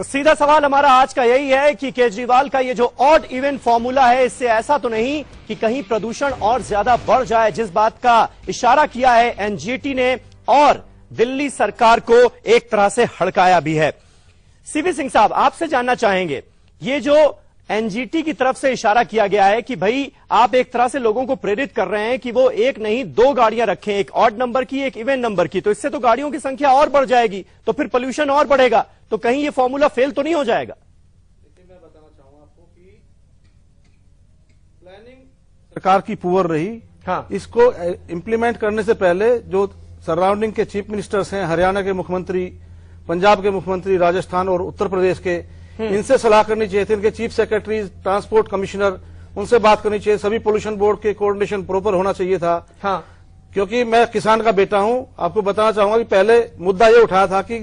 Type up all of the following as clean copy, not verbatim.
तो सीधा सवाल हमारा आज का यही है कि केजरीवाल का ये जो ऑड इवन फॉर्मूला है, इससे ऐसा तो नहीं कि कहीं प्रदूषण और ज्यादा बढ़ जाए, जिस बात का इशारा किया है एनजीटी ने और दिल्ली सरकार को एक तरह से हड़काया भी है। सीवी सिंह साहब, आपसे जानना चाहेंगे, ये जो एनजीटी की तरफ से इशारा किया गया है कि भाई आप एक तरह से लोगों को प्रेरित कर रहे हैं कि वो एक नहीं दो गाड़ियां रखें, एक ऑड नंबर की एक इवन नंबर की, तो इससे तो गाड़ियों की संख्या और बढ़ जाएगी, तो फिर पोल्यूशन और बढ़ेगा, तो कहीं ये फॉर्मूला फेल तो नहीं हो जाएगा? देखिए, मैं बताना चाहूंगा आपको कि प्लानिंग सरकार की पुअर रही। हाँ, इसको इंप्लीमेंट करने से पहले जो सराउंडिंग के चीफ मिनिस्टर्स हैं, हरियाणा के मुख्यमंत्री, पंजाब के मुख्यमंत्री, राजस्थान और उत्तर प्रदेश के, इनसे सलाह करनी चाहिए थी। इनके चीफ सेक्रेटरी, ट्रांसपोर्ट कमिश्नर, उनसे बात करनी चाहिए। सभी पोल्यूशन बोर्ड के कोऑर्डिनेशन प्रॉपर होना चाहिए था। हाँ, क्योंकि मैं किसान का बेटा हूं, आपको बताना चाहूंगा कि पहले मुद्दा ये उठाया था कि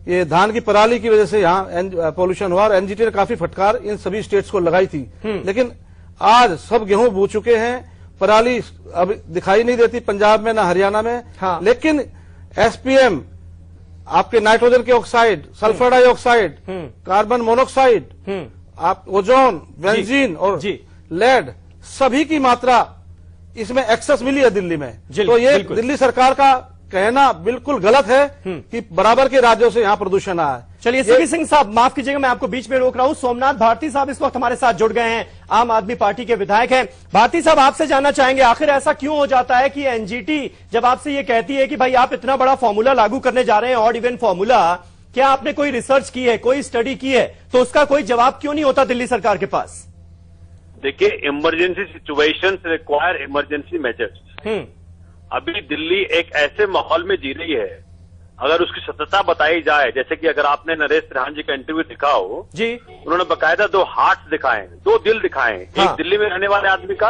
ये धान की पराली की वजह से यहाँ पोल्यूशन हुआ और एनजीटी ने काफी फटकार इन सभी स्टेट्स को लगाई थी। लेकिन आज सब गेहूं बो चुके हैं, पराली अब दिखाई नहीं देती पंजाब में ना हरियाणा में। हाँ, लेकिन एसपीएम, आपके नाइट्रोजन के oxide, sulphur dioxide, carbon monoxide, आप ओजोन, बेंजीन और लेड, सभी की मात्रा इसमें एक्सेस मिली है दिल्ली में। तो ये दिल्ली सरकार का कहना बिल्कुल गलत है कि बराबर के राज्यों से यहाँ प्रदूषण आया है। चलिए सीवी सिंह साहब, माफ कीजिएगा मैं आपको बीच में रोक रहा हूं। सोमनाथ भारती साहब इस वक्त हमारे साथ जुड़ गए हैं, आम आदमी पार्टी के विधायक हैं। भारती साहब, आपसे जानना चाहेंगे, आखिर ऐसा क्यों हो जाता है कि एनजीटी जब आपसे ये कहती है कि भाई आप इतना बड़ा फॉर्मूला लागू करने जा रहे हैं, ऑड इवन फॉर्मूला, क्या आपने कोई रिसर्च की है, कोई स्टडी की है, तो उसका कोई जवाब क्यों नहीं होता दिल्ली सरकार के पास? देखिए, emergency situations require emergency measures. अभी दिल्ली एक ऐसे माहौल में जी रही है, अगर उसकी सत्यता बताई जाए, जैसे कि अगर आपने नरेश त्रिहान जी का इंटरव्यू दिखा हो जी, उन्होंने बकायदा 2 हार्ट्स दिखाए, 2 दिल दिखाए। हाँ। एक दिल्ली में रहने वाले आदमी का,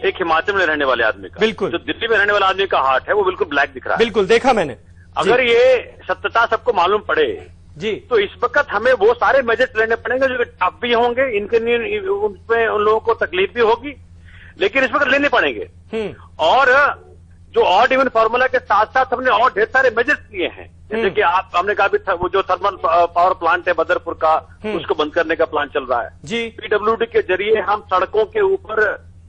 एक हिमाचल में रहने वाले आदमी का। बिल्कुल, जो दिल्ली में रहने वाला आदमी का हार्ट है वो बिल्कुल ब्लैक दिख रहा है। बिल्कुल देखा मैंने। अगर ये सत्यता सबको मालूम पड़े जी, तो इस वक्त हमें वो सारे मेजर्स लेने पड़ेंगे जो टफ भी होंगे, इनके उसमें उन लोगों को तकलीफ भी होगी, लेकिन इस वक्त लेने पड़ेंगे। और जो ऑड इवन फॉर्मूला के साथ साथ हमने और ढेर सारे मेजर्स लिए हैं, जैसे कि हमने कहा भी वो जो थर्मल पावर प्लांट है बदरपुर का, उसको बंद करने का प्लान चल रहा है जी। पीडब्ल्यूडी के जरिए हम सड़कों के ऊपर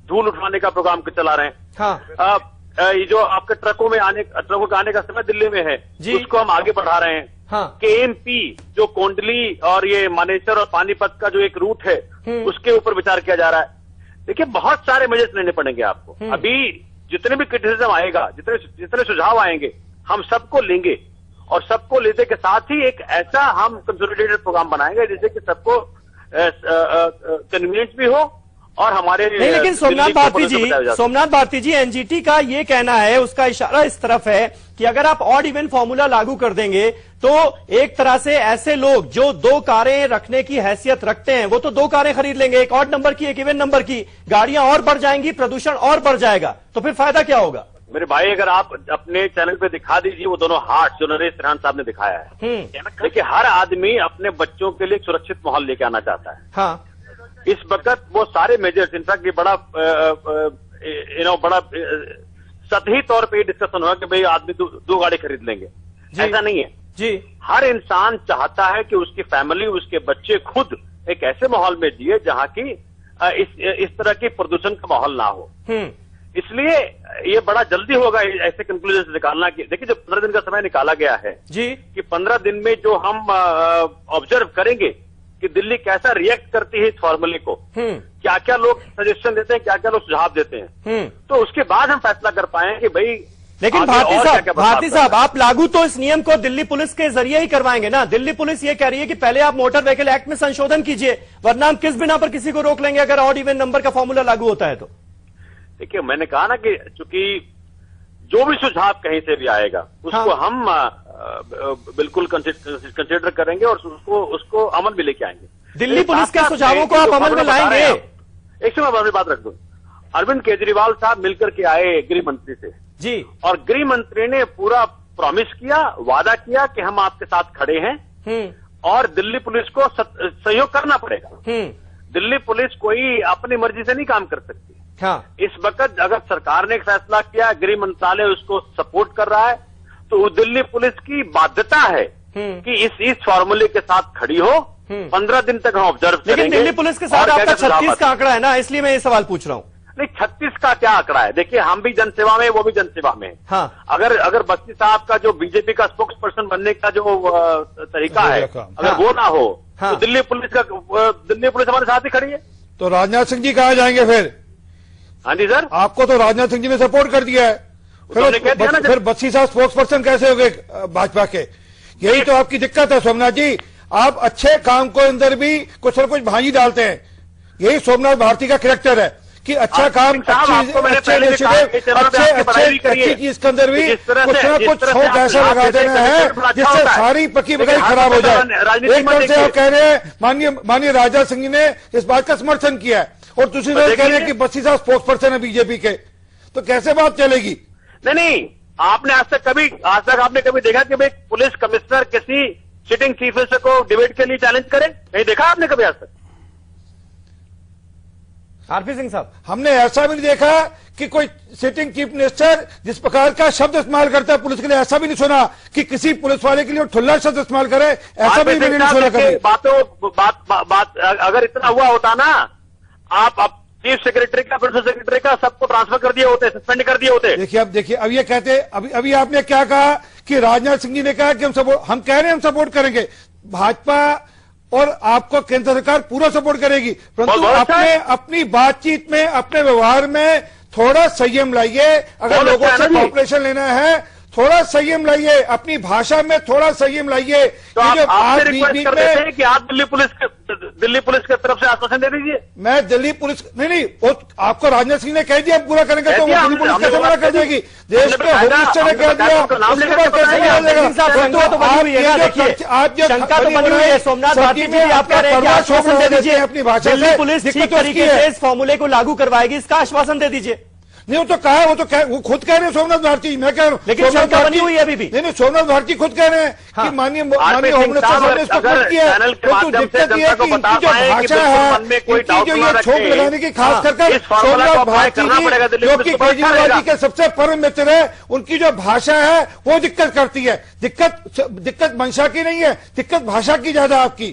धूल उठाने का प्रोग्राम चला रहे हैं। हाँ। ये जो आपके ट्रकों के आने का समय दिल्ली में है जी, उसको हम आगे बढ़ा रहे हैं। हाँ। केएमपी जो कोंडली और ये मानेसर और पानीपत का जो एक रूट है, उसके ऊपर विचार किया जा रहा है। देखिए, बहुत सारे मेजर्स लेने पड़ेंगे आपको। अभी जितने भी क्रिटिसिज्म आएगा, जितने सुझाव आएंगे, हम सबको लेंगे और सबको लेने के साथ ही एक ऐसा हम कंसोलिडेटेड प्रोग्राम बनाएंगे जिससे कि सबको कन्वीनियंस भी हो और हमारे नहीं। लेकिन सोमनाथ भारती जी, एनजीटी का ये कहना है, उसका इशारा इस तरफ है कि अगर आप ऑड इवन फॉर्मूला लागू कर देंगे तो एक तरह से ऐसे लोग जो 2 कारें रखने की हैसियत रखते हैं वो तो 2 कारें खरीद लेंगे, एक ऑड नंबर की एक इवन नंबर की, गाड़ियां और बढ़ जाएंगी, प्रदूषण और बढ़ जाएगा, तो फिर फायदा क्या होगा? मेरे भाई, अगर आप अपने चैनल पे दिखा दीजिए वो दोनों हार्ट जो नरेश त्रिहान साहब ने दिखाया है। देखिए, हर आदमी अपने बच्चों के लिए सुरक्षित माहौल लेके आना चाहता है। हाँ। इस वक्त वो सारे मेजर्स, इनफैक्ट ये बड़ा बड़ा सतही तौर पे डिस्कशन हुआ कि भाई आदमी 2 गाड़ी खरीद लेंगे, ऐसा नहीं है जी। हर इंसान चाहता है कि उसकी फैमिली, उसके बच्चे खुद एक ऐसे माहौल में जिए जहां की इस तरह की प्रदूषण का माहौल ना हो। इसलिए ये बड़ा जल्दी होगा ऐसे कंक्लूजन निकालना कि देखिए, जो 15 दिन का समय निकाला गया है जी, कि 15 दिन में जो हम ऑब्जर्व करेंगे कि दिल्ली कैसा रिएक्ट करती है इस फॉर्मूले को, क्या क्या लोग सजेशन देते हैं, क्या क्या लोग सुझाव देते हैं, तो उसके बाद हम फैसला कर पाए कि भाई। लेकिन भारती साहब, आप लागू तो इस नियम को दिल्ली पुलिस के जरिए ही करवाएंगे ना? दिल्ली पुलिस ये कह रही है कि पहले आप मोटर व्हीकल एक्ट में संशोधन कीजिए, वरना हम किस बिना पर किसी को रोक लेंगे अगर ऑड इवन नंबर का फॉर्मूला लागू होता है तो। देखिए, मैंने कहा ना कि चूंकि जो भी सुझाव कहीं से भी आएगा उसको हम बिल्कुल कंसिडर करेंगे और उसको अमल में लेके आएंगे। दिल्ली पुलिस के सुझावों को आप अमल में लाएंगे? एक समय बात रख दो। अरविंद केजरीवाल साहब मिलकर के आए गृह मंत्री से जी, और गृह मंत्री ने पूरा प्रॉमिस किया, वादा किया कि हम आपके साथ खड़े हैं और दिल्ली पुलिस को सहयोग करना पड़ेगा। दिल्ली पुलिस कोई अपनी मर्जी से नहीं काम कर सकती। हाँ। इस वक्त अगर सरकार ने एक फैसला किया, गृह मंत्रालय उसको सपोर्ट कर रहा है, तो दिल्ली पुलिस की बाध्यता है कि इस फॉर्मूले के साथ खड़ी हो, 15 दिन तक हम ऑब्जर्व करेंगे। लेकिन दिल्ली पुलिस के साथ आपका 36 का आंकड़ा है ना, इसलिए मैं ये सवाल पूछ रहा हूं। नहीं, 36 का क्या आंकड़ा है? देखिए, हम भी जनसेवा में, वो भी जनसेवा में। हाँ। अगर बस्ती साहब का जो बीजेपी का स्पोक्स पर्सन बनने का जो तरीका है, अगर वो ना हो तो दिल्ली पुलिस हमारे साथ ही खड़ी है। तो राजनाथ सिंह जी कहाँ जाएंगे फिर? हाँ जी सर, आपको तो राजनाथ सिंह जी ने सपोर्ट कर दिया है, फिर बस्सी साहब स्पोक्स पर्सन कैसे हो गए भाजपा के? यही तो आपकी दिक्कत है सोमनाथ जी। आप अच्छे काम को अंदर भी कुछ न कुछ भांजी डालते हैं। यही सोमनाथ भारती का कैरेक्टर है कि अच्छा काम, अच्छी चीज के अंदर भी कुछ न कुछ शौक ऐसा लगा देना है जिससे सारी पकी पकाई खराब हो जाए। एक तरफ से आप कह रहे हैं माननीय राजनाथ सिंह जी ने इस बात का समर्थन किया है, और दूसरी तरफ कह रहे हैं कि बस्सी साहब स्पोक्स पर्सन है बीजेपी के, तो कैसे बात चलेगी? नहीं, आपने आज तक आपने कभी देखा कि भाई पुलिस कमिश्नर किसी सिटिंग चीफ मिनिस्टर को डिबेट के लिए चैलेंज करे? नहीं देखा आपने कभी आज तक? आरपी सिंह साहब, हमने ऐसा भी नहीं देखा कि कोई सिटिंग चीफ मिनिस्टर जिस प्रकार का शब्द इस्तेमाल करता है पुलिस के लिए, ऐसा भी नहीं सुना कि किसी पुलिस वाले के लिए ठुल्ला शब्द इस्तेमाल करे, ऐसा भी नहीं सुना कभी। बात अगर इतना हुआ होता ना, आप चीफ सेक्रेटरी का, प्रिंसिपल सेक्रेटरी का सबको ट्रांसफर कर दिए होते, सस्पेंड कर दिए होते। देखिए अब ये कहते, अभी आपने क्या कहा कि राजनाथ सिंह जी ने कहा कि हम कह रहे हैं हम सपोर्ट करेंगे, भाजपा और आपको केंद्र सरकार पूरा सपोर्ट करेगी, परंतु अपने अपनी बातचीत में, अपने व्यवहार में थोड़ा संयम लाइए। अगर लोगों से कॉपरेशन लेना है थोड़ा संयम लाइए, अपनी भाषा में थोड़ा संयम लाइए। तो आप रिक्वेस्ट कर देते हैं कि आप दिल्ली पुलिस की तरफ से आश्वासन दे दीजिए। मैं दिल्ली पुलिस नहीं, वो आपको राजनाथ सिंह ने कह दिया पूरा करेंगे, तो दिल्ली पुलिस कैसे मना कर देगी? देश के होम मिनिस्टर ने कह दिया, उसके बाद कैसे मना देगा? आप जो शंका तो बनी हुई है सोमनाथ भारती जी, आप कह रहे हैं कि आश्वासन दे दीजिए अपनी भाषा दिल्ली पुलिस ठीक तरीके से इस फॉर्मूले को लागू करवाएगी, इसका आश्वासन दे दीजिए। नहीं, वो तो कहा है, वो खुद कह रहे हैं सोमनाथ भारती, मैं कह रहा हूँ लेकिन शंका बनी हुई है अभी भी। नहीं, सोमनाथ भारती खुद कह रहे हैं कि माननीय होम मिनिस्टर साहब ने इसको खुद किया है। तो दिक्कत ये है कि इनकी जो भाषा है, इनकी जो ये छोप लगाने की, खास करके सोमनाथ भारती जी जो कि केजरीवाल जी के सबसे परम मित्र है, उनकी जो भाषा है वो दिक्कत करती है। दिक्कत मंशा की नहीं है, दिक्कत भाषा की ज्यादा आपकी।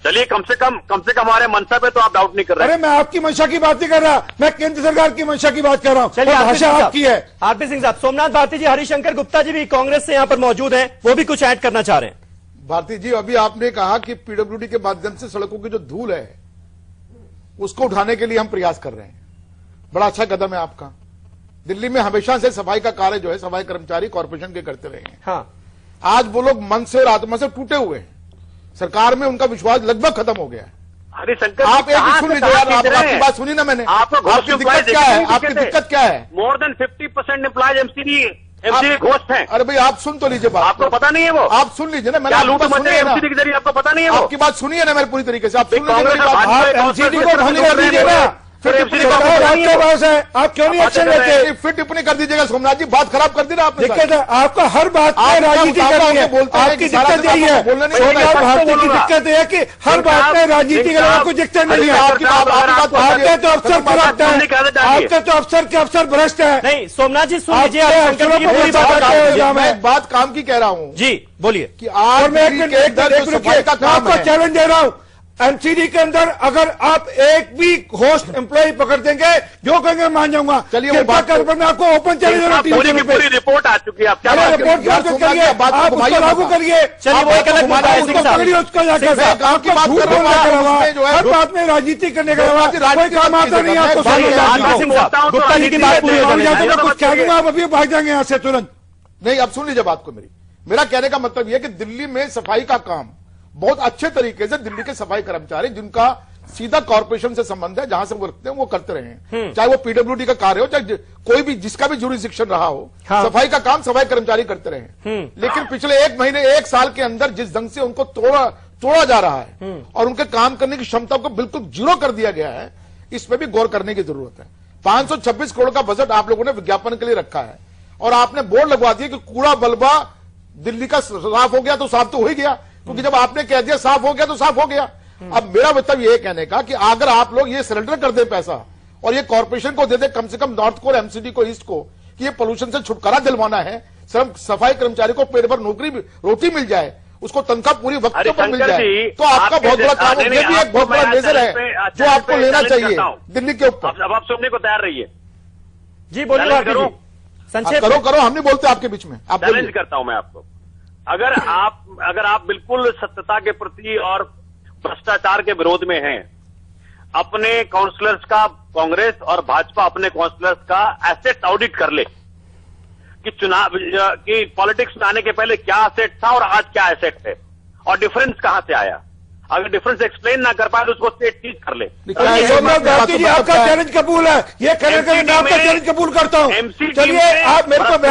चलिए, कम से कम हमारे मंशा पे तो आप डाउट नहीं कर रहे। अरे मैं आपकी मंशा की बात नहीं कर रहा, मैं केंद्र सरकार की मंशा की बात कर रहा हूँ। चलिए, भाषा आपकी है। आरपी सिंह साहब, सोमनाथ भारती जी, हरिशंकर गुप्ता जी भी कांग्रेस से यहाँ पर मौजूद हैं, वो भी कुछ ऐड करना चाह रहे हैं। भारती जी, अभी आपने कहा कि पीडब्ल्यूडी के माध्यम से सड़कों की जो धूल है उसको उठाने के लिए हम प्रयास कर रहे हैं। बड़ा अच्छा कदम है आपका। दिल्ली में हमेशा से सफाई का कार्य जो है सफाई कर्मचारी कॉर्पोरेशन के करते रहे हैं। हाँ। आज वो लोग मन से और आत्मा से टूटे हुए हैं, सरकार में उनका विश्वास लगभग खत्म हो गया है। हरिशंकर, आप एक सुन लीजिए यार, आपकी बात सुनी ना मैंने। आपकी दिक्कत क्या है? आपकी दिक्कत क्या है? More than 50% employees MCD ghost हैं। अरे भाई, आप सुन तो लीजिए बात। आपको पता नहीं है वो? आप सुन लीजिए ना, मैंने लूट मचे एमसीडी के जरिए, आपको पता नहीं है वो? आपकी बात सुनिए ना मेरे पूरी तरीके से, आप सुन लीजिए। एमसीडी को भंग कर दीजिए ना, आपके पास है, आप क्यों नहीं एक्शन लेते? फिर टिप्पणी कर दीजिएगा सोमनाथ जी, बात खराब कर दी ना आपने। दिक्कत है आपको हर बात में राजनीति करनी है, आपकी दिक्कत यही है। सोमनाथ भारती की दिक्कत है कि हर बात में राजनीति करना आपको दिक्कत नहीं है। आपके तो अफसर करप्ट है, आपके तो अफसर के अफसर भ्रष्ट है। नहीं, सोमनाथ जी सुन लीजिए, मैं बात काम की कह रहा हूँ जी, बोलिए। कि आज मैं आपको चैलेंज दे रहा हूँ, एमसीडी के अंदर अगर आप एक भी होस्ट एम्प्लॉय पकड़ देंगे, जो कहेंगे मान जाऊंगा। चलिए, मैं आपको ओपन चैलेंज दे रहा हूं। पूरी रिपोर्ट आ चुकी है, आप क्या रिपोर्ट करिए, आप उसको लागू करिए। चलिए, वो एक अलग मुद्दा है। उसको पकड़िए, उसका जाकर हर बात में राजनीति करने का कोई काम आता नहीं आपको। गुप्ता जी की बात पूरी हो जाए, कुछ कह दूंगा, आप अभी भाग जाएंगे यहाँ से तुरंत। नहीं, अब सुन लीजिए बात को मेरी। मेरा कहने का मतलब यह कि दिल्ली में सफाई का काम बहुत अच्छे तरीके से दिल्ली के सफाई कर्मचारी, जिनका सीधा कॉर्पोरेशन से संबंध है, जहां से वो रखते हैं, वो करते रहे हैं। चाहे वो पीडब्ल्यूडी का कार्य हो, चाहे कोई भी जिसका भी जुरिडिक्शन रहा हो, सफाई का काम सफाई कर्मचारी करते रहे हैं। लेकिन पिछले 1 महीने 1 साल के अंदर जिस ढंग से उनको तोड़ा जा रहा है और उनके काम करने की क्षमता को बिल्कुल जीरो कर दिया गया है, इसमें भी गौर करने की जरूरत है। 526 करोड़ का बजट आप लोगों ने विज्ञापन के लिए रखा है और आपने बोर्ड लगवा दिया कि कूड़ा बलबा दिल्ली का साफ हो गया, तो साफ तो हो ही गया, क्योंकि जब आपने कह दिया साफ हो गया तो साफ हो गया। अब मेरा मतलब यह कहने का कि अगर आप लोग ये सरेंडर कर दें पैसा और ये कॉर्पोरेशन को दे दे, कम से कम नॉर्थ को, एमसीडी को, ईस्ट को, कि ये पोल्यूशन से छुटकारा दिलवाना है, सिर्फ सफाई कर्मचारी को पेट भर रोटी मिल जाए, उसको तनख्वाह पूरी वक्त पर मिल जाए, तो आपका बहुत बड़ा काम है। ये भी एक बहुत बड़ा मेजर है जो आपको लेना चाहिए दिल्ली के ऊपर। अब आप सुनने को तैयार रहिए। जी बोलिए, संक्षेप करो, हम नहीं बोलते आपके बीच में, आप चैलेंज करता हूं मैं आपको। अगर आप बिल्कुल सत्यता के प्रति और भ्रष्टाचार के विरोध में हैं, अपने काउंसलर्स का, कांग्रेस और भाजपा अपने काउंसलर्स का एसेट ऑडिट कर ले कि चुनाव की पॉलिटिक्स में आने के पहले क्या एसेट था और आज क्या एसेट है और डिफरेंस कहां से आया। अगर डिफरेंस एक्सप्लेन ना कर पाए तो उसको स्टेट टीच कर ले। सोमनाथ भारती जी, आपका चैलेंज कबूल है, ये कहने का मैं आपका चैलेंज कबूल करता हूँ। चलिए आप मेरे को मैं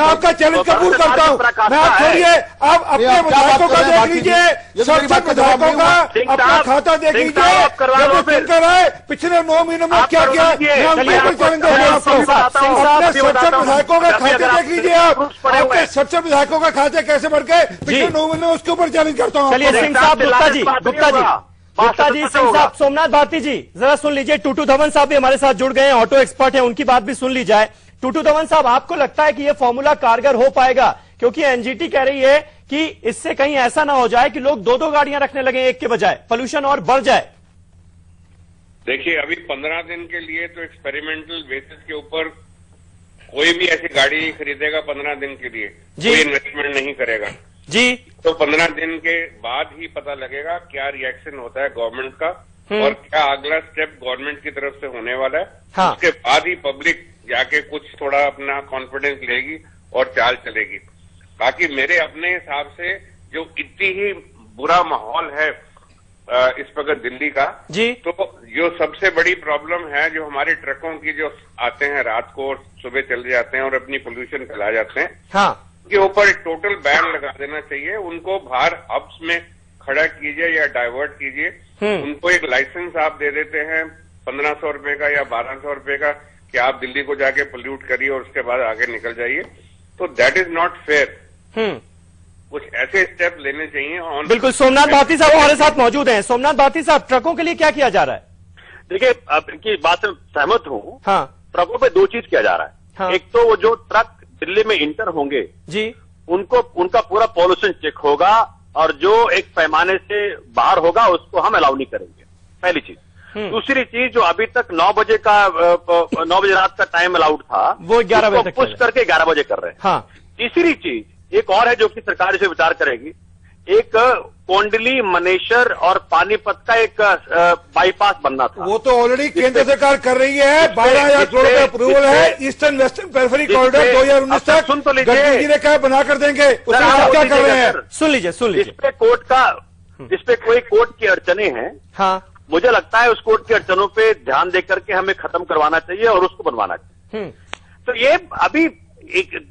आपका चैलेंज कबूल करता हूँ। मैं आप छोड़िए, आप अपने विधायकों का देख लीजिए, सब विधायकों का अपना खाता देख लीजिए, जब चुनकर आए पिछले 9 महीनों में क्या किया, मैं चैलेंज करूंगा आपको। अपने 70 विधायकों का खाते देख लीजिए, आप अपने 70 विधायकों का खाते कैसे बढ़ गए पिछले 9 महीने में, उसके ऊपर चैलेंज करता हूँ। गुप्ता जी, सिंह साहब, सोमनाथ भारती जी जरा सुन लीजिए। टूटू धवन साहब भी हमारे साथ जुड़ गए हैं, ऑटो एक्सपर्ट हैं, उनकी बात भी सुन ली जाए। टूटू धवन साहब, आपको लगता है कि यह फॉर्मूला कारगर हो पाएगा? क्योंकि एनजीटी कह रही है कि इससे कहीं ऐसा ना हो जाए कि लोग 2-2 गाड़ियां रखने लगे एक के बजाय, पोल्यूशन और बढ़ जाए। देखिए, अभी 15 दिन के लिए तो एक्सपेरिमेंटल बेसिस के ऊपर कोई भी ऐसी गाड़ी नहीं खरीदेगा 15 दिन के लिए, कोई इन्वेस्टमेंट नहीं करेगा जी। तो 15 दिन के बाद ही पता लगेगा क्या रिएक्शन होता है गवर्नमेंट का और क्या अगला स्टेप गवर्नमेंट की तरफ से होने वाला है। हाँ। उसके बाद ही पब्लिक जाके कुछ थोड़ा अपना कॉन्फिडेंस लेगी और चाल चलेगी। बाकी मेरे अपने हिसाब से जो इतनी ही बुरा माहौल है इस वक्त दिल्ली का जी, तो जो सबसे बड़ी प्रॉब्लम है, जो हमारे ट्रकों की जो आते हैं रात को और सुबह चले जाते हैं और अपनी पोल्यूशन फैला जाते हैं, हाँ, के ऊपर एक टोटल बैन लगा देना चाहिए। उनको बाहर हब्स में खड़ा कीजिए या डाइवर्ट कीजिए। उनको एक लाइसेंस आप दे देते हैं 1500 रुपए का या 1200 रुपए का कि आप दिल्ली को जाके पोल्यूट करिए और उसके बाद आगे निकल जाइए। तो दैट इज नॉट फेयर। कुछ ऐसे स्टेप लेने चाहिए। बिल्कुल। सोमनाथ भारती साहब हमारे साथ मौजूद हैं। सोमनाथ भारती साहब, ट्रकों के लिए क्या किया जा रहा है? देखिए, अब इनकी बात से सहमत हूं। हाँ। ट्रकों पे 2 चीज किया जा रहा है। हाँ। एक तो वो जो ट्रक दिल्ली में इंटर होंगे जी, उनका पूरा पॉल्यूशन चेक होगा और जो एक पैमाने से बाहर होगा उसको हम अलाउ नहीं करेंगे, पहली चीज। दूसरी चीज, जो अभी तक 9 बजे रात का टाइम अलाउड था वो 11 बजे तक पुश करके 11 बजे कर रहे हैं। हाँ। तीसरी चीज एक और है जो कि सरकार इसे विचार करेगी, एक कोंडली, मनेसर और पानीपत का एक बाईपास बनना था। वो तो ऑलरेडी केंद्र सरकार कर रही है। 12,000 करोड़ का अप्रूवल है। ईस्टर्न वेस्टर्न पेरिफेरी कॉरिडोर 2019 तक सुन तो लीजिए, गडकरी जी ने कहा बना कर देंगे, उसमें आप क्या कर रहे हैं? सुन लीजिए। इस पे कोई कोर्ट की अड़चने हैं। हाँ। मुझे लगता है उस कोर्ट की अड़चनों पे ध्यान देकर के हमें खत्म करवाना चाहिए और उसको बनवाना चाहिए। तो ये अभी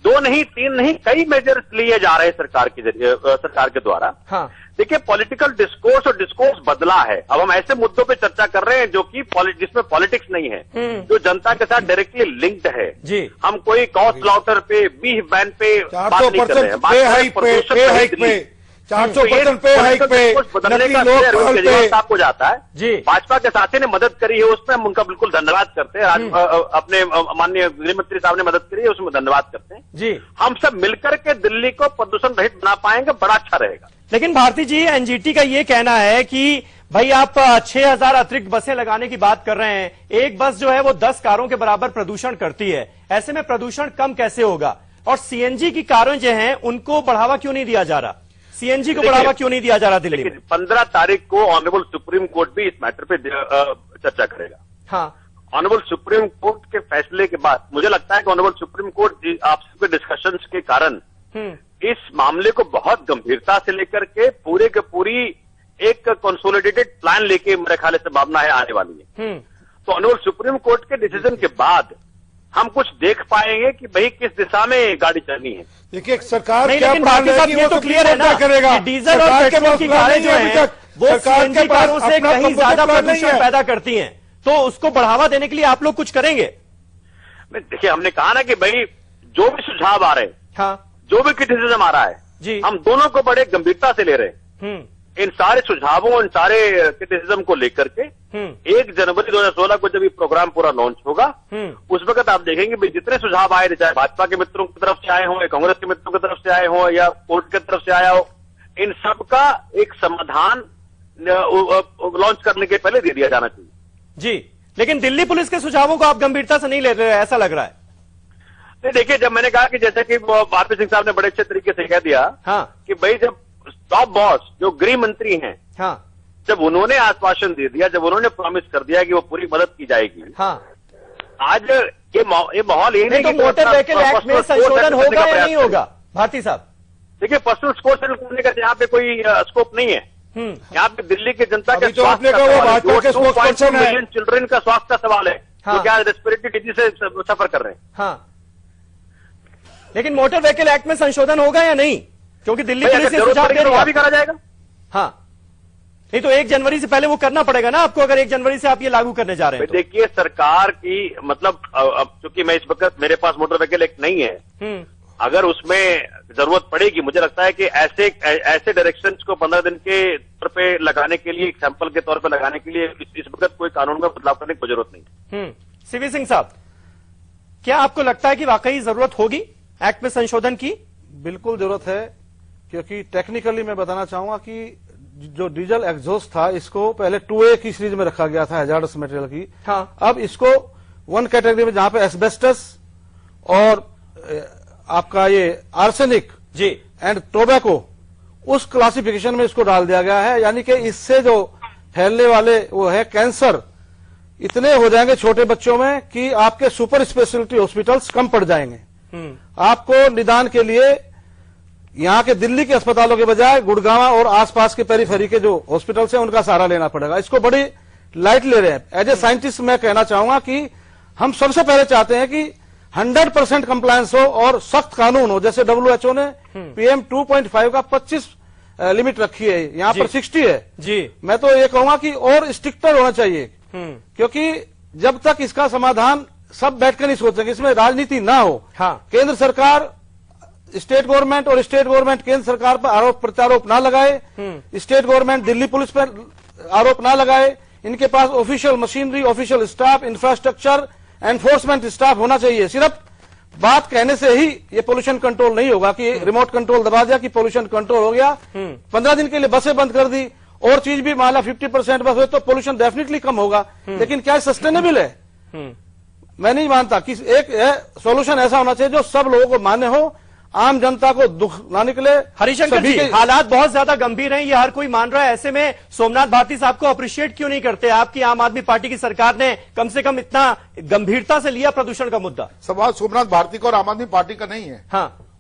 2 नहीं 3 नहीं कई मेजर्स लिए जा रहे हैं सरकार के द्वारा। हाँ। देखिए, पॉलिटिकल डिस्कोर्स और डिस्कोर्स बदला है। अब हम ऐसे मुद्दों पे चर्चा कर रहे हैं जो कि जिसमें पॉलिटिक्स नहीं है, जो जनता के साथ डायरेक्टली लिंक्ड है जी। हम कोई कॉस्ट स्लॉटर पे, बीफ बैन पे बात नहीं कर रहे हैं। 400% पे हाइक पे बदलने का केजरीवाल साहब को जाता है जी। भाजपा के साथी ने मदद करी है, उसमें हम उनका बिल्कुल धन्यवाद करते हैं। अपने माननीय गृह मंत्री साहब ने मदद करी है, उसमें धन्यवाद करते हैं जी। हम सब मिलकर के दिल्ली को प्रदूषण रहित बना पाएंगे, बड़ा अच्छा रहेगा। लेकिन भारती जी, एनजीटी का ये कहना है कि भाई आप 6000 अतिरिक्त बसें लगाने की बात कर रहे हैं, एक बस जो है वो 10 कारों के बराबर प्रदूषण करती है, ऐसे में प्रदूषण कम कैसे होगा? और सीएनजी की कारें जो हैं उनको बढ़ावा क्यों नहीं दिया जा रहा? सीएनजी को बढ़ावा क्यों नहीं दिया जा रहा दिल्ली में? 15 तारीख को ऑनरेबल सुप्रीम कोर्ट भी इस मैटर पे चर्चा करेगा। हाँ। ऑनरेबल सुप्रीम कोर्ट के फैसले के बाद मुझे लगता है कि ऑनरेबल सुप्रीम कोर्ट आपस के डिस्कशंस के कारण इस मामले को बहुत गंभीरता से लेकर के पूरे के पूरी एक कंसोलिडेटेड प्लान लेके मेरे ख्याल से भावना है आने वाली है। तो ऑनरेबल सुप्रीम कोर्ट के डिसीजन के बाद हम कुछ देख पाएंगे कि भाई किस दिशा में गाड़ी चलनी है। देखिए, सरकार क्या प्लान है ये तो क्लियर है ना, करेगा डीजल और पेट्रोल की कारें जो हैं वो सीएनजी कारों से कहीं ज्यादा प्रदूषण पैदा करती हैं, तो उसको बढ़ावा देने के लिए आप लोग कुछ करेंगे? देखिए, हमने कहा ना कि भाई जो भी सुझाव आ रहे हैं, हाँ, जो भी क्रिटिसिज्म आ रहा है जी, हम दोनों को बड़े गंभीरता से ले रहे हैं। इन सारे सुझावों, इन सारे क्रिटिसिज्म को लेकर के 1 जनवरी 2016 को जब ये प्रोग्राम पूरा लॉन्च होगा, उस वक्त आप देखेंगे भाई जितने सुझाव आए, चाहे भाजपा के मित्रों की तरफ से आए हों या कांग्रेस के मित्रों की तरफ से आए हों या कोर्ट की तरफ से आया हो, इन सब का एक समाधान लॉन्च करने के पहले दे दिया जाना चाहिए। जी, लेकिन दिल्ली पुलिस के सुझावों को आप गंभीरता से नहीं ले रहे, ऐसा लग रहा है। नहीं, देखिए, जब मैंने कहा कि जैसे कि आरपी सिंह साहब ने बड़े अच्छे तरीके से कह दिया कि भाई जब टॉप बॉस जो गृह मंत्री हैं, जब उन्होंने आश्वासन दे दिया, जब उन्होंने प्रॉमिस कर दिया कि वो पूरी मदद की जाएगी, आज ये माहौल ये नहीं तो मोटर व्हीकल एक्ट में संशोधन होगा या नहीं होगा भारती साहब? देखिए, पर्सनल स्पोर्ट्स करने का यहाँ पे कोई स्कोप नहीं है। यहाँ पे दिल्ली की जनता के स्वास्थ्य का मिलियन चिल्ड्रन का स्वास्थ्य का सवाल है, जो क्या रेस्पिरेटरी डिजीज से सफर कर रहे हैं। लेकिन मोटर व्हीकल एक्ट में संशोधन होगा या नहीं? क्योंकि दिल्ली पुलिस ने सुझाव दे दिया, भी करा जाएगा। नहीं तो 1 जनवरी से पहले वो करना पड़ेगा ना आपको, अगर 1 जनवरी से आप ये लागू करने जा रहे हैं। देखिए, सरकार की मतलब अब चूंकि मैं इस वक्त मेरे पास मोटर व्हीकल एक्ट नहीं है, अगर उसमें जरूरत पड़ेगी, मुझे लगता है कि ऐसे डायरेक्शंस को 15 दिन के तौर पे लगाने के लिए, एग्जाम्पल के तौर पे लगाने के लिए इस वक्त कोई कानून में बदलाव करने की जरूरत नहीं। सीवी सिंह साहब, क्या आपको लगता है कि वाकई जरूरत होगी एक्ट में संशोधन की? बिल्कुल जरूरत है, क्योंकि टेक्निकली मैं बताना चाहूंगा कि जो डीजल एग्जॉस्ट था, इसको पहले 2A की सीरीज में रखा गया था, हैजार्डस मटेरियल की। अब इसको 1 कैटेगरी में, जहां पे एस्बेस्टस और आपका ये आर्सेनिक जी एंड टोबैको, उस क्लासिफिकेशन में इसको डाल दिया गया है। यानी कि इससे जो फैलने वाले वो है कैंसर इतने हो जाएंगे छोटे बच्चों में कि आपके सुपर स्पेशलिटी हॉस्पिटल्स कम पड़ जाएंगे। आपको निदान के लिए यहाँ के दिल्ली के अस्पतालों के बजाय गुड़गांव और आसपास के पेरीफेरी के जो हॉस्पिटल्स हैं उनका सहारा लेना पड़ेगा। इसको बड़ी लाइट ले रहे हैं। एज ए साइंटिस्ट मैं कहना चाहूंगा कि हम सबसे पहले चाहते हैं कि 100% कंप्लायंस हो और सख्त कानून हो। जैसे WHO ने PM 2.5 का 25 लिमिट रखी है, यहाँ पर 60 है जी। मैं तो ये कहूंगा कि और स्ट्रिक्टर होना चाहिए, क्योंकि जब तक इसका समाधान सब बैठकर नहीं सोचेंगे, इसमें राजनीति ना हो। केंद्र सरकार स्टेट गवर्नमेंट और स्टेट गवर्नमेंट केंद्र सरकार पर आरोप प्रत्यारोप ना लगाए, स्टेट गवर्नमेंट दिल्ली पुलिस पर आरोप ना लगाए। इनके पास official machinery, official staff, infrastructure, enforcement staff होना चाहिए। सिर्फ बात कहने से ही ये पोल्यूशन कंट्रोल नहीं होगा कि रिमोट कंट्रोल दबा दिया कि पोल्यूशन कंट्रोल हो गया। 15 दिन के लिए बसें बंद कर दी और चीज भी मान ला 50% बस हुए तो पोल्यूशन डेफिनेटली कम होगा, लेकिन क्या सस्टेनेबल है? मैं नहीं मानता कि एक सॉल्यूशन ऐसा होना चाहिए जो सब लोगों को मान्य हो, आम जनता को दुख ना निकले। हरिशंकर जी, हालात बहुत ज्यादा गंभीर हैं, ये हर कोई मान रहा है। ऐसे में सोमनाथ भारती साहब को अप्रिशिएट क्यों नहीं करते? आपकी आम आदमी पार्टी की सरकार ने कम से कम इतना गंभीरता से लिया प्रदूषण का मुद्दा। सवाल सोमनाथ भारती का और आम आदमी पार्टी का नहीं है।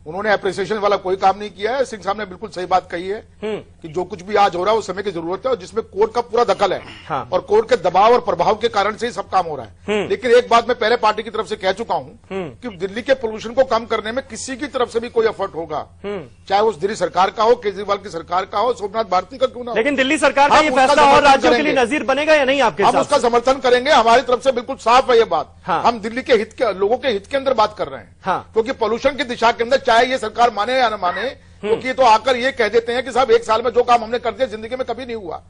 उन्होंने अप्रिसिएशन वाला कोई काम नहीं किया है। सिंह साहब ने बिल्कुल सही बात कही है कि जो कुछ भी आज हो रहा है वो समय की जरूरत है और जिसमें कोर्ट का पूरा दखल है और कोर्ट के दबाव और प्रभाव के कारण से ही सब काम हो रहा है। लेकिन एक बात मैं पहले पार्टी की तरफ से कह चुका हूं कि दिल्ली के पोल्यूशन को कम करने में किसी की तरफ से भी कोई एफर्ट होगा, चाहे उस दिल्ली सरकार का हो, केजरीवाल की सरकार का हो, सोमनाथ भारती का क्यों ना हो। लेकिन दिल्ली सरकार का ये फैसला और राज्यों के लिए नजीर बनेगा या नहीं? आपके हम उसका समर्थन करेंगे। हमारी तरफ से बिल्कुल साफ है ये बात। हम दिल्ली के हित के, लोगों के हित के अंदर बात कर रहे हैं, क्योंकि पोल्यूशन की दिशा के अंदर चाहे ये सरकार माने या न माने, क्योंकि तो आकर ये कह देते हैं कि साहब 1 साल में जो काम हमने कर दिया जिंदगी में कभी नहीं हुआ।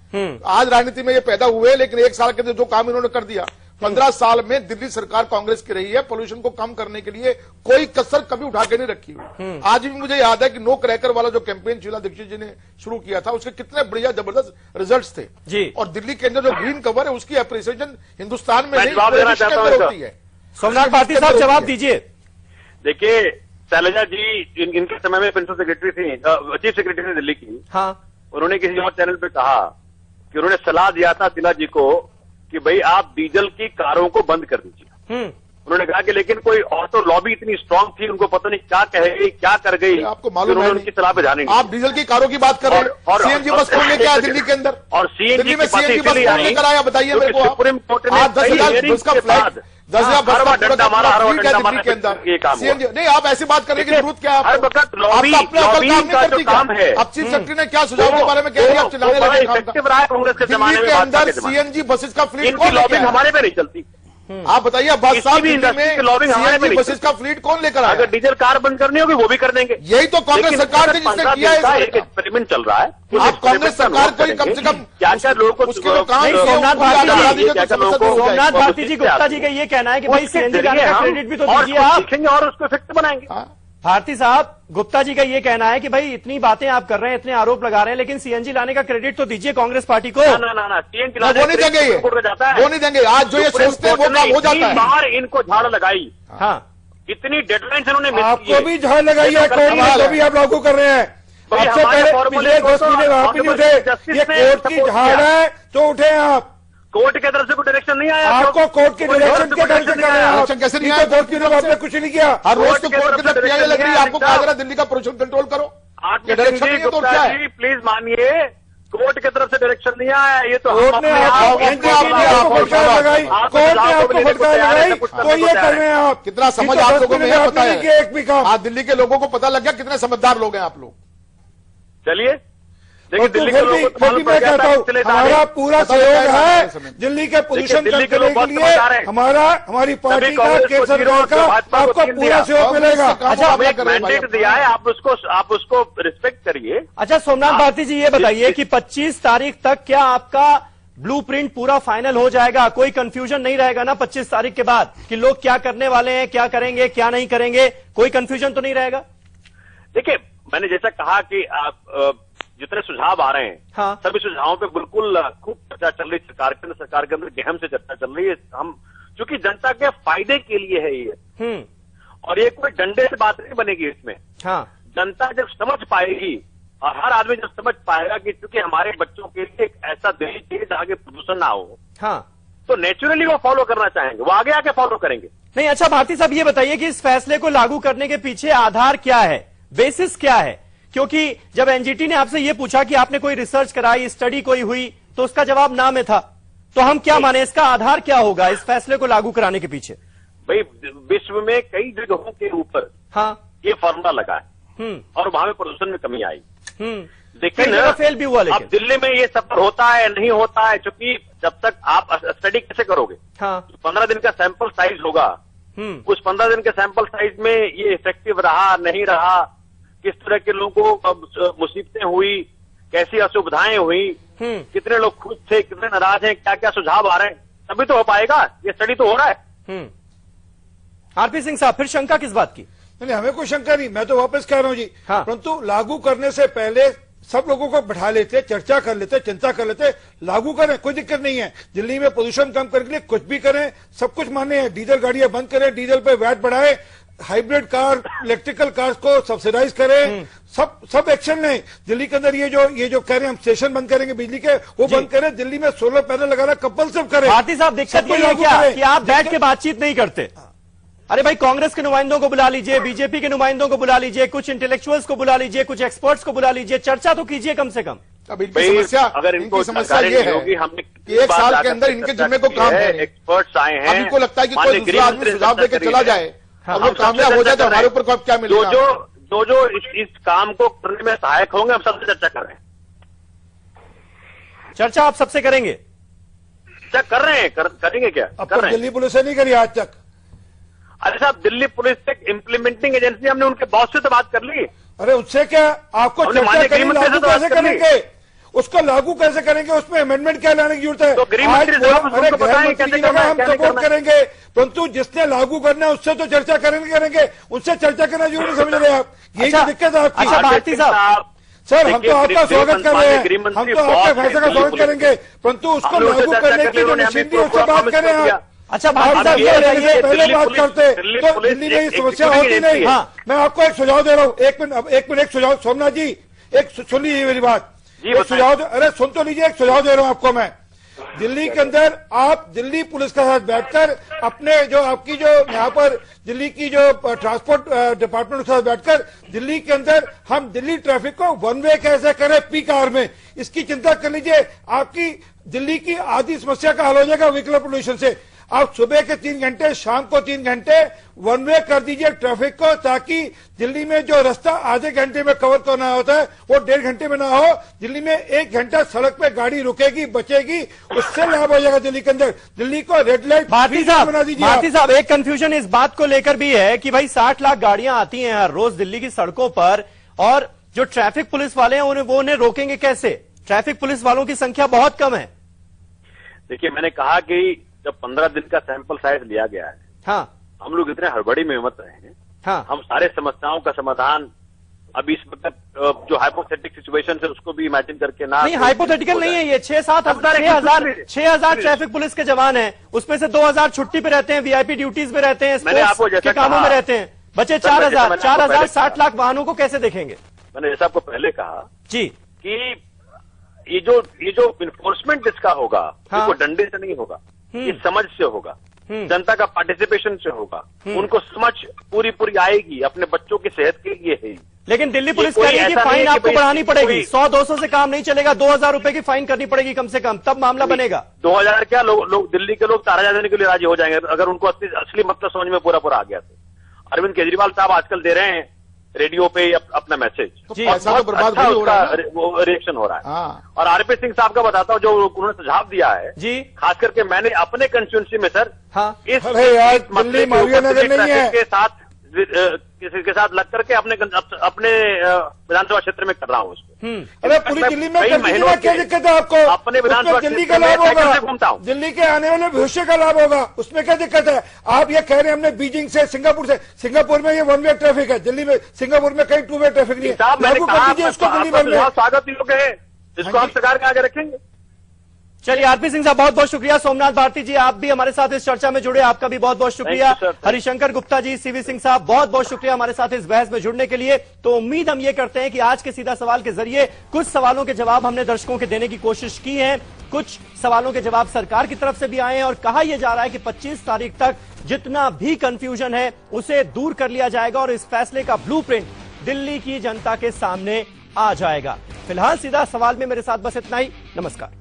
आज राजनीति में ये पैदा हुए, लेकिन 1 साल के अंदर जो काम इन्होंने कर दिया, 15 साल में दिल्ली सरकार कांग्रेस की रही है, पोल्यूशन को कम करने के लिए कोई कसर कभी उठा के नहीं रखी हुई। आज भी मुझे याद है कि नो क्रैकर वाला जो कैंपेन शीला दीक्षित जी ने शुरू किया था, उसके कितने बढ़िया जबरदस्त रिजल्ट्स थे जी। और दिल्ली के अंदर जो ग्रीन कवर है उसकी अप्रिसिएशन हिंदुस्तान में नहीं होती है। सोमनाथ भारती साहब जवाब दीजिए। देखिए, शैलजा जी इनके समय में प्रिंसिपल सेक्रेटरी थी, चीफ सेक्रेटरी थी दिल्ली की। उन्होंने किसी और चैनल पे कहा कि उन्होंने सलाह दिया था शीला जी को कि भाई आप डीजल की कारों को बंद कर दीजिए। उन्होंने कहा कि लेकिन कोई ऑटो लॉबी इतनी स्ट्रांग थी, उनको पता नहीं क्या कह गई, क्या कर गई, आपको मालूम है उनकी सलाह पे जाने। आप डीजल की कारों की बात कर रहे हैं और सीएनजी बस खोलने क्या है दिल्ली के अंदर? और सीएनजी में सीएनजी बस कौन लेकर आया बताइए मेरे को। सुप्रीम कोर्ट ने 10,000 बस का फ्लाइट 10,000 बस का दिल्ली के अंदर सीएनजी नहीं। आप ऐसी बात करने की जरूरत क्या है? हर वक्त लॉबी का जो काम है। अब चीफ सेक्रेटरी ने क्या सुझाव के बारे में कह दिया? आप चिल्लाने लगे। कांग्रेस के जमाने दिल्ली के अंदर सीएनजी बसेस का फ्लीट लॉबिंग हमारे में नहीं चलती। आप बताइए, अब्बास साहब भी लॉबिंग हमारे में बसेस का फ्लीट कौन लेकर आया? अगर डीजल कार बंद करनी होगी वो भी कर देंगे। यही तो कांग्रेस सरकार ने जिसने किया है, एक एक्सपेरिमेंट चल रहा है। आप कांग्रेस सरकार को ही कम से कम क्या क्या लोगों को सोमनाथ भारती जी, गुप्ता जी का ये कहना है कि भाई सीएनजी लाने का क्रेडिट भी तो दीजिए आप, और उसको इफेक्ट बनाएंगे। भारती साहब, गुप्ता जी का ये कहना है कि भाई इतनी बातें आप कर रहे हैं, इतने आरोप लगा रहे हैं, लेकिन सीएनजी लाने का क्रेडिट तो दीजिए कांग्रेस पार्टी को। ना सीएनजी वो नहीं देंगे, वो नहीं देंगे। आज जो ये सोचते हैं वो काम हो जाता है। बाहर इनको झाड़ लगाई, हाँ, इतनी डेडलाइन इन्होंने आपको भी झाड़ लगाई है, तो भी आप लागू कर रहे हैं। आपसे पहले पिछले 10 महीने वहां भी नहीं उठे, ये कोर्ट की झाड़ है तो उठे आप। कोर्ट की तरफ से कोई डायरेक्शन नहीं आया आपको, कोर्ट की डायरेक्शन के डायरेक्शन कर रहे हैं। कैसे नहीं आया? कोर्ट की तरफ आपने कुछ नहीं किया। हर रोज तो कोर्ट की तरफ पीआई लग रही है, आपको कहा जा रहा है दिल्ली का पोल्यूशन कंट्रोल करो। आपके डायरेक्शन नहीं है तो क्या है? प्लीज मानिए, कोर्ट की तरफ से डायरेक्शन नहीं आया, ये तो कोर्ट ने आपको फटकार लगाई, कोर्ट ने आपको फटकार लगाई, तो ये कर रहे हैं आप। कितना समझ आप लोगों में पता है? एक भी काम आज दिल्ली के लोगों को पता लग गया कितने समझदार लोग हैं आप लोग। चलिए, देखिए दिल्ली के लोगों को मैं कहता हूँ हमारा पूरा सहयोग है दिल्ली के पोल्यूशन कम करने के लिए। हमारी पार्टी का, केंद्र सरकार का आपको पूरा सहयोग मिलेगा। अच्छा, मैंडेट दिया है, आप उसको रिस्पेक्ट करिए। अच्छा, सोमनाथ भारती जी ये बताइए कि 25 तारीख तक क्या आपका ब्लूप्रिंट पूरा फाइनल हो जाएगा? कोई कंफ्यूजन नहीं रहेगा ना 25 तारीख के बाद कि लोग क्या करने वाले हैं, क्या करेंगे, क्या नहीं करेंगे? कोई कंफ्यूजन तो नहीं रहेगा? देखिए, मैंने जैसा कहा कि आप जितने सुझाव आ रहे हैं, हाँ, सभी सुझावों पे बिल्कुल खूब चर्चा चल रही है सरकार के अंदर गहन से चर्चा चल रही है। हम चूंकि जनता के फायदे के लिए है ये, और ये कोई डंडे से बात नहीं बनेगी इसमें। हाँ, जनता जब समझ पाएगी और हर आदमी जब समझ पाएगा कि चूंकि हमारे बच्चों के लिए एक ऐसा देश चाहिए जहां के प्रदूषण ना हो, हाँ, तो नेचुरली वो फॉलो करना चाहेंगे, वो आगे आके फॉलो करेंगे। नहीं, अच्छा भारती साहब ये बताइए कि इस फैसले को लागू करने के पीछे आधार क्या है, बेसिस क्या है? क्योंकि जब एनजीटी ने आपसे ये पूछा कि आपने कोई रिसर्च कराई, स्टडी कोई हुई, तो उसका जवाब ना में था। तो हम क्या माने, इसका आधार क्या होगा इस फैसले को लागू कराने के पीछे? भाई, विश्व में कई जगहों के ऊपर, हाँ, ये फॉर्मूला लगा है और वहां में प्रदूषण में कमी आई। लेकिन फेल भी हुआ। अब दिल्ली में ये सब होता है नहीं होता है, क्योंकि जब तक आप स्टडी कैसे करोगे? हाँ, 15 दिन का सैंपल साइज होगा, उस 15 दिन के सैंपल साइज में ये इफेक्टिव रहा नहीं रहा, किस तरह के लोगों को मुसीबतें हुई, कैसी असुविधाएं हुई, कितने लोग खुश थे, कितने नाराज हैं, क्या क्या सुझाव आ रहे हैं, तभी तो हो पाएगा। ये स्टडी तो हो रहा है। आरपी सिंह साहब, फिर शंका किस बात की? नहीं, हमें कोई शंका नहीं, मैं तो वापस कह रहा हूं जी। हाँ। परंतु लागू करने से पहले सब लोगों को बैठा लेते, चर्चा कर लेते, चिंता कर लेते, लागू करें, कोई दिक्कत नहीं है। दिल्ली में प्रदूषण कम करने के लिए कुछ भी करें, सब कुछ मान्य है। डीजल गाड़ियां बंद करें, डीजल पे वैट बढ़ाए, हाइब्रिड कार, इलेक्ट्रिकल कार्स को सब्सिडाइज करें, सब एक्शन लें। दिल्ली के अंदर ये जो कह रहे हैं हम स्टेशन बंद करेंगे बिजली के, वो बंद करें। दिल्ली में सोलर पैनल लगाना कंपल्सरी करें। भारती साहब, दिक्कत ये है क्या कि आप बैठ के बातचीत नहीं करते? अरे भाई, कांग्रेस के नुमाइंदों को बुला लीजिए, बीजेपी के नुमाइंदों को बुला लीजिए, कुछ इंटेलेक्चुअल्स को बुला लीजिए, कुछ एक्सपर्ट्स को बुला लीजिए, चर्चा तो कीजिए कम से कम। अब इनकी समस्या, अगर इनको समस्या ये है कि एक साल के अंदर इनके जिम्मे को काम है, एक्सपर्ट्स आए हैं, इनको लगता है कि कोई दूसरा आदमी सुझाव देकर चला जाए, अब वो कामयाब हो जाए तो हमारे ऊपर क्या मिलेगा? जो इस काम को करने में सहायक होंगे, हम सबसे चर्चा कर रहे हैं। चर्चा आप सबसे करेंगे? चर्चा कर रहे हैं, करेंगे क्या? कर रहे हैं। दिल्ली पुलिस ने नहीं करी आज तक। अरे साहब, दिल्ली पुलिस एक इम्प्लीमेंटिंग एजेंसी, हमने उनके बॉस से तो बात कर ली। अरे उससे क्या, आपको चर्चा करनी, लागू कैसे करेंगे उसको, लागू कैसे करेंगे, उसमें अमेंडमेंट क्या लाने की जरूरत है? तो हम सपोर्ट करेंगे, परंतु जिसने लागू करना है उससे तो चर्चा करेंगे, उससे चर्चा करना जरूरी समझ रहे हैं आप? यही तो दिक्कत है आपकी। अच्छा भारती साहब, सर, हम तो आपका स्वागत कर रहे हैं, हम तो आपके फैसले का स्वागत करेंगे, परंतु उसको लागू करने की जो मशीन थी उससे बात करें आप। अच्छा भारती साहब, पहले बात करते तो दिल्ली में ये समस्या होती नहीं। हाँ, मैं आपको एक सुझाव दे रहा हूँ, एक मिनट एक सुझाव, सोमनाथ जी एक सुन लीजिए मेरी बात, एक सुझाव, अरे सुन तो लीजिए, एक सुझाव दे रहा हूँ आपको मैं। दिल्ली के अंदर आप दिल्ली पुलिस के साथ बैठकर अपने जो आपकी जो यहाँ पर दिल्ली की जो ट्रांसपोर्ट डिपार्टमेंट के साथ बैठकर दिल्ली के अंदर हम दिल्ली ट्रैफिक को वन वे कैसे करें पीक आवर में, इसकी चिंता कर लीजिए। आपकी दिल्ली की आधी समस्या का हल हो जाएगा व्हीकल पोल्यूशन से। आप सुबह के 3 घंटे, शाम को 3 घंटे वन वे कर दीजिए ट्रैफिक को, ताकि दिल्ली में जो रास्ता आधे घंटे में कवर करना होता है वो 1.5 घंटे में ना हो। दिल्ली में 1 घंटा सड़क पे गाड़ी रुकेगी, बचेगी, उससे लाभ हो जाएगा दिल्ली के अंदर। दिल्ली को रेड लाइट बना दीजिए। भारती साहब, एक कंफ्यूजन इस बात को लेकर भी है कि भाई 60 लाख गाड़ियां आती हैं हर रोज दिल्ली की सड़कों पर, और जो ट्रैफिक पुलिस वाले हैं उन्हें रोकेंगे कैसे? ट्रैफिक पुलिस वालों की संख्या बहुत कम है। देखिए, मैंने कहा कि जब 15 दिन का सैंपल साइज लिया गया है, हाँ, हम लोग इतने हड़बड़ी में मत रहे हैं, हाँ, हम सारे समस्याओं का समाधान अभी इस वक्त जो हाइपोथेटिक सिचुएशन है उसको भी इमेजिन करके ना, नहीं हाइपोथेटिकल नहीं है ये। 6,000 ट्रैफिक पुलिस के जवान हैं, उसमें से 2,000 छुट्टी पे रहते हैं, वीआईपी ड्यूटीज पे रहते हैं, स्पोर्ट्स के कामों में रहते हैं, बचे 4,000 60 लाख वाहनों को कैसे देखेंगे? मैंने जैसा आपको पहले कहा जी कि ये जो इन्फोर्समेंट इसका होगा, हाँ, वो डंडे से नहीं होगा, ये समझ से होगा, जनता का पार्टिसिपेशन से होगा, उनको समझ पूरी आएगी, अपने बच्चों की सेहत के लिए है। लेकिन दिल्ली पुलिस कह रही है कि फाइन आपको बढ़ानी पड़ेगी, 100-200 से काम नहीं चलेगा, 2,000 रुपए की फाइन करनी पड़ेगी कम से कम, तब मामला बनेगा। 2,000 क्या, लोग दिल्ली के लोग 4,000 देने के लिए राजी हो जाएंगे अगर उनको असली मतलब समझ में पूरा आ गया तो। अरविंद केजरीवाल साहब आजकल दे रहे हैं रेडियो पे अपना मैसेज, पैसा तो बर्बाद अच्छा उसका रिएक्शन हो रहा है। हाँ। और आरपी सिंह साहब का बताता हूँ, जो उन्होंने सुझाव दिया है जी, खास करके मैंने अपने कंस्टिट्यूंसी में सर, हाँ, इस मसले के साथ किसी के साथ लग करके अपने विधानसभा क्षेत्र में कर रहा हूँ उसको। अरे पूरी दिल्ली में क्या दिक्कत है आपको? अपने विधानसभा दिल्ली का लाभ होगा, घूमता हूँ, दिल्ली के आने वाले भविष्य का लाभ होगा, उसमें क्या दिक्कत है? आप ये कह रहे हैं हमने बीजिंग से, सिंगापुर से, सिंगापुर में ये 1 वे ट्रैफिक है, दिल्ली में, सिंगापुर में कहीं 2 वे ट्रैफिक नहीं है। इसको दिल्ली भर में स्वागत योग्य है, इसको हम सरकार के आगे रखेंगे। चलिए, आरपी सिंह साहब बहुत बहुत शुक्रिया। सोमनाथ भारती जी, आप भी हमारे साथ इस चर्चा में जुड़े, आपका भी बहुत बहुत शुक्रिया। हरिशंकर गुप्ता जी, सीवी सिंह साहब, बहुत बहुत शुक्रिया हमारे साथ इस बहस में जुड़ने के लिए। तो उम्मीद हम ये करते हैं कि आज के सीधा सवाल के जरिए कुछ सवालों के जवाब हमने दर्शकों के देने की कोशिश की है, कुछ सवालों के जवाब सरकार की तरफ से भी आए हैं, और कहा यह जा रहा है कि 25 तारीख तक जितना भी कंफ्यूजन है उसे दूर कर लिया जाएगा और इस फैसले का ब्लूप्रिंट दिल्ली की जनता के सामने आ जाएगा। फिलहाल सीधा सवाल में मेरे साथ बस इतना ही। नमस्कार।